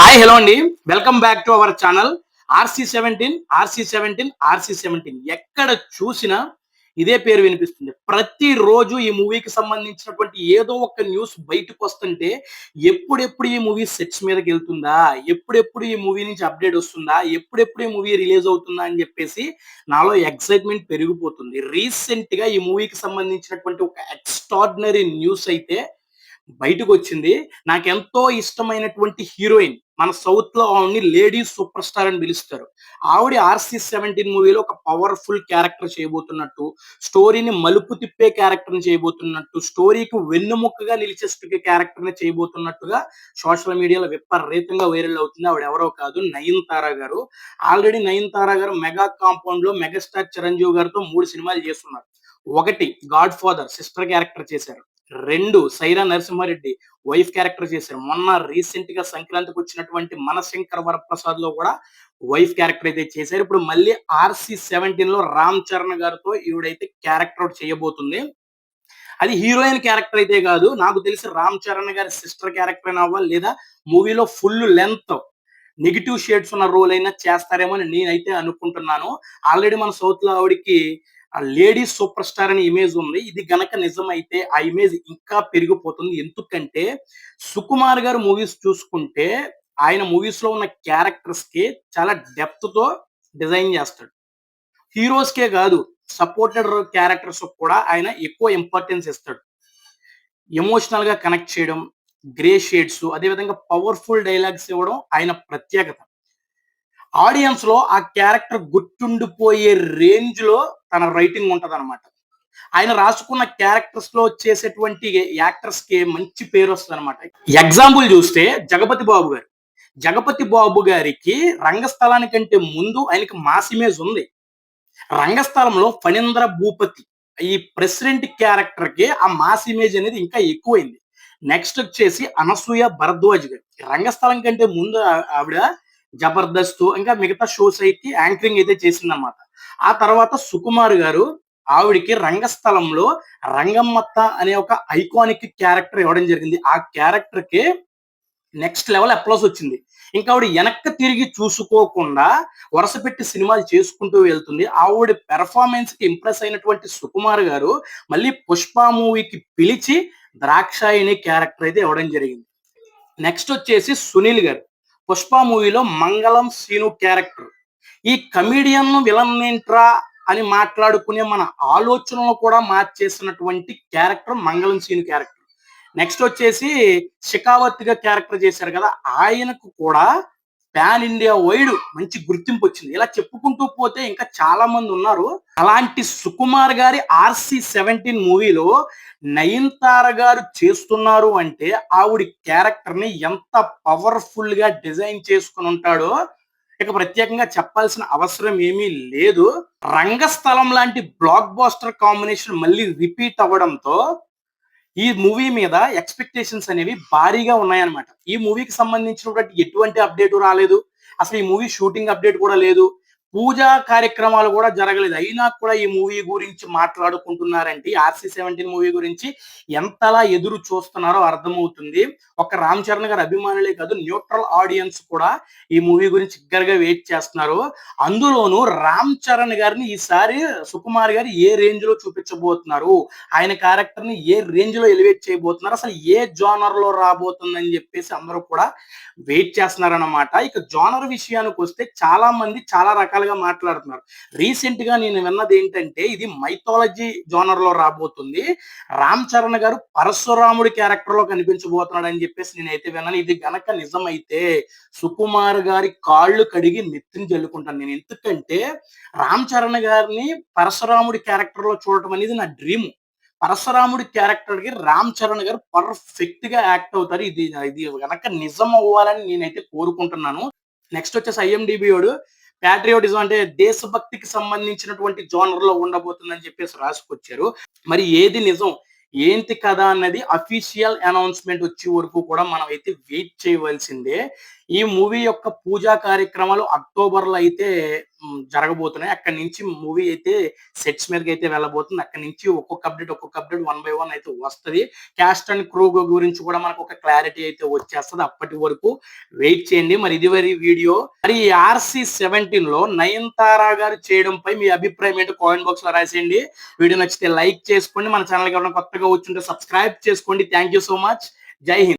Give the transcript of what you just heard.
Hi hello అండి. Welcome back to our channel. RC 17 ఎక్కడ చూసినా ఇదే పేరు వినిపిస్తుంది. ప్రతిరోజు ఈ మూవీకి సంబంధించినటువంటి ఏదో ఒక న్యూస్ బయటకొస్తుంటే ఎప్పుడెప్పుడు ఈ మూవీ సెట్స్ మీదకెళ్తుందా? ఎప్పుడెప్పుడు ఈ మూవీ నుంచి అప్‌డేట్ వస్తుందా? ఎప్పుడెప్పుడు ఈ మూవీ రిలీజ్ అవుతుందా? అని చెప్పేసి నాలో ఎక్సైట్‌మెంట్ పెరిగిపోతుంది. రీసెంట్‌గా ఈ మూవీకి సంబంధించినటువంటి ఒక ఎక్స్‌ట్రార్డినరీ న్యూస్ అయితే బయటకొచ్చింది. నాకెంతో ఇష్టమైనటువంటి హీరోయిన్. మన సౌత్‌లో ఆవిడని లేడీ సూపర్ స్టార్ అని పిలుస్తారు. ఆవిడ 'ఆర్‌సీ 17' మూవీలో ఒక పవర్‌ఫుల్ క్యారెక్టర్ చేయబోతున్నట్టు, స్టోరీని మలుపు తిప్పే క్యారెక్టర్‌ని చేయబోతున్నట్టు, స్టోరీకి వెన్నెముకగా నిలిచే క్యారెక్టర్‌ని చేయబోతున్నట్టుగా సోషల్ మీడియాలో విపరీతంగా వైరల్ అవుతుంది. ఆవిడెవరో కాదు 'నయనతార' గారు. ఆల్రెడీ 'నయనతార' గారు 'మెగా కాంపౌండ్‌లో' మెగాస్టార్ చిరంజీవి గారితో 3 సినిమాలు చేసున్నారు. 1 'గాడ్ ఫాదర్' సిస్టర్ క్యారెక్టర్ చేశారు. 2 'సైరా నరసింహారెడ్డి' వైఫ్ క్యారెక్టర్ చేశారు. మొన్న రీసెంట్‌గా సంక్రాంతికొచ్చినటువంటి 'మనశంకర వరప్రసాద్‌లో' కూడా వైఫ్ క్యారెక్టర్ అయితే చేశారు. ఇప్పుడు మళ్ళీ 'ఆర్‌సీ 17'లో రామ్ చరణ్ గారితో ఈవిడైతే క్యారెక్టర్ ఒకటి చేయబోతుంది. అది హీరోయిన్ క్యారెక్టర్ అయితే కాదు. నాకు తెలిసి రామ్ చరణ్ గారి సిస్టర్ క్యారెక్టర్ అయినా అవ్వాలి, లేదా మూవీలో ఫుల్ లెంగ్త్ నెగెటివ్ షేడ్స్ ఉన్న రోల్ అయినా చేస్తారేమో అని నేనైతే అనుకుంటున్నాను. ఆల్రెడీ మన సౌత్‌లో ఆవిడకి లేడీ సూపర్ స్టార్ అనే ఇమేజ్ ఉంది. ఇది గనక నిజమైతే ఆ ఇమేజ్ ఇంకా పెరిగిపోతుంది. ఎందుకంటే 'సుకుమార్' గారి మూవీస్ చూసుకుంటే ఆయన మూవీస్‌లో ఉన్న క్యారెక్టర్స్‌కి చాలా డెప్త్‌తో డిజైన్ చేస్తాడు. హీరోస్‌కే కాదు, సపోర్టెడ్ క్యారెక్టర్స్‌కి కూడా ఆయన ఎక్కువ ఇంపార్టెన్స్ ఇస్తాడు. ఎమోషనల్‌గా కనెక్ట్ చేయడం, గ్రే షేడ్స్, అదే విధంగా పవర్‌ఫుల్ డైలాగ్స్ ఇవ్వడం ఆయన ప్రత్యేకత. ఆడియన్స్‌లో ఆ క్యారెక్టర్ గుర్తుండిపోయే రేంజ్‌లో తన రైటింగ్ ఉంటదనమాట. ఆయన రాసుకున్న క్యారెక్టర్స్‌లో చేసేటువంటి యాక్టర్స్‌కి మంచి పేరొస్తదనమాట. ఎగ్జాంపుల్ చూస్తే 'జగపతి బాబు' గారు. 'జగపతి బాబు' గారికి రంగస్థలానికంటే ముందు ఆయనకి మాస్ ఇమేజ్ ఉంది. రంగస్థలంలో 'ఫణీంద్ర భూపతి' ఈ ప్రెసిడెంట్ క్యారెక్టర్‌కి ఆ మాస్ ఇమేజ్ అనేది ఇంకా ఎక్కువైంది. నెక్స్ట్ వచ్చేసి 'అనసూయ భరద్వాజ్' గారు. రంగస్థలం కంటే ముందు ఆవిడ 'జబర్దస్త్' ఇంకా మిగతా షోస్ అయితే యాంకరింగ్ అయితే చేసిందన్నమాట. ఆ తర్వాత 'సుకుమార్' గారు ఆవిడకి రంగస్థలంలో 'రంగమ్మత్త' అనే ఒక ఐకానిక్ క్యారెక్టర్ ఇవ్వడం జరిగింది. ఆ క్యారెక్టర్‌కి నెక్స్ట్ లెవెల్ అప్లాస్ వచ్చింది. ఇంకా ఆవిడ వెనక్కి తిరిగి చూసుకోకుండా వరుస పెట్టి సినిమాలు చేసుకుంటూ వెళ్తుంది. ఆవిడ పెర్ఫార్మన్స్‌కి ఇంప్రెస్ అయినటువంటి 'సుకుమార్' గారు మళ్ళీ 'పుష్ప' మూవీకి పిలిచి 'ద్రాక్షాయణి' క్యారెక్టర్ అయితే ఇవ్వడం జరిగింది. నెక్స్ట్ వచ్చేసి 'సునీల్' గారు. 'పుష్ప' మూవీలో 'మంగళం సీను' క్యారెక్టర్. ఈ కమెడియన్ విలన్ ఏంట్రా అని మాట్లాడుకునే మన ఆలోచనలు కూడా మార్చేసినటువంటి క్యారెక్టర్ 'మంగళం సీను' క్యారెక్టర్. నెక్స్ట్ వచ్చేసి 'షెకావత్‌గా' క్యారెక్టర్ చేశారు కదా! ఆయనకు కూడా పాన్ ఇండియా వైడ్ మంచి గుర్తింపొచ్చింది. ఇలా చెప్పుకుంటూ పోతే ఇంకా చాలా మందున్నారు. అలాంటి 'సుకుమార్' గారి 'ఆర్‌సీ 17' మూవీలో 'నయనతార' గారు చేస్తున్నారు అంటే ఆవిడ క్యారెక్టర్‌ని ఎంత పవర్‌ఫుల్‌గా డిజైన్ చేసుకొనుంటాడో ఇక ప్రత్యేకంగా చెప్పాల్సిన అవసరం ఏమీ లేదు. 'రంగస్థలం' లాంటి బ్లాక్ బస్టర్ కాంబినేషన్ మళ్ళీ రిపీట్ అవ్వడంతో ఈ మూవీ మీద ఎక్స్‌పెక్టేషన్స్ అనేవి భారీగా ఉన్నాయన్నమాట. ఈ మూవీకి సంబంధించినటువంటి ఎటువంటి అప్‌డేట్ రాలేదు. అసలు ఈ మూవీ షూటింగ్ అప్‌డేట్ కూడా లేదు. పూజా కార్యక్రమాలు కూడా జరగలేదు. అయినా కూడా ఈ మూవీ గురించి మాట్లాడుకుంటున్నారంటే 'ఆర్‌సీ 17' మూవీ గురించి ఎంతలా ఎదురు చూస్తున్నారో అర్థమవుతుంది. ఒక్క 'రామ్ చరణ్' గారి అభిమానులే కాదు, న్యూట్రల్ ఆడియన్స్ కూడా ఈ మూవీ గురించి ఎగ్గరగా వెయిట్ చేస్తున్నారు. అందులోనూ 'రామ్ చరణ్' గారిని ఈసారి 'సుకుమార్' గారు ఏ రేంజ్‌లో చూపించబోతున్నారు? ఆయన క్యారెక్టర్‌ని ఏ రేంజ్‌లో ఎలివేట్ చేయబోతున్నారు? అసలు ఏ జోనర్‌లో రాబోతుందని చెప్పేసి అందరూ కూడా వెయిట్ చేస్తున్నారన్నమాట. ఇక జోనర్ విషయానికొస్తే చాలా మంది చాలా రకాలుగా మాట్లాడుతున్నారు. రీసెంట్‌గా నేను విన్నదేంటంటే ఇది మైథాలజీ జోనర్‌లో రాబోతుంది. 'రామ్ చరణ్' గారు పరశురాముడి క్యారెక్టర్‌లో కనిపించబోతున్నాడని చెప్పేసి నేనైతే విన్నాను. ఇది గనక నిజమైతే 'సుకుమార్' గారి కాళ్ళు కడిగి నెత్తిన జల్లుకుంటాను నేను. ఎందుకంటే 'రామ్ చరణ్' గారిని పరశురాముడి క్యారెక్టర్‌లో చూడటం అనేది నా డ్రీము. పరశురాముడి క్యారెక్టర్‌కి 'రామ్ చరణ్' గారు పర్ఫెక్ట్‌గా యాక్ట్ అవుతారు. ఇది ఇది గనక నిజం అవ్వాలని నేనైతే కోరుకుంటున్నాను. నెక్స్ట్ వచ్చేసి ఐఎండీబీ ప్యాట్రియోటిజం అంటే దేశభక్తికి సంబంధించినటువంటి జోనర్‌లో ఉండబోతుందని చెప్పేసి రాసుకొచ్చారు. మరి ఏది నిజం? ఏంటి కథ అన్నది అఫీషియల్ అనౌన్స్‌మెంట్ వచ్చే వరకు కూడా మనం అయితే వెయిట్ చేయవలసిందే. ఈ మూవీ యొక్క పూజా కార్యక్రమాలు అక్టోబర్‌లో అయితే జరగబోతున్నాయి. అక్కడి నుంచి మూవీ అయితే సెట్స్ మీదకైతే వెళ్ళబోతుంది. అక్కడి నుంచి ఒక్కొక్క అప్డేట్ వన్ బై వన్ అయితే వస్తది. కాస్ట్ అండ్ క్రూ గురించి కూడా మనకు ఒక క్లారిటీ అయితే వచ్చేస్తది. అప్పటి వరకు వెయిట్ చేయండి. మరి ఇది వీడియో. మరి ఈ 'ఆర్‌సీ-17లో' నయనతార గారు చేయడంపై మీ అభిప్రాయం ఏంటో కామెంట్ బాక్స్‌లో రాసేయండి. వీడియో నచ్చితే లైక్ చేసుకోండి. మన ఛానెల్‌కి ఎవరైనా కొత్తగా వచ్చుంటే సబ్స్క్రైబ్ చేసుకోండి. Thank you so much. జై హింద్.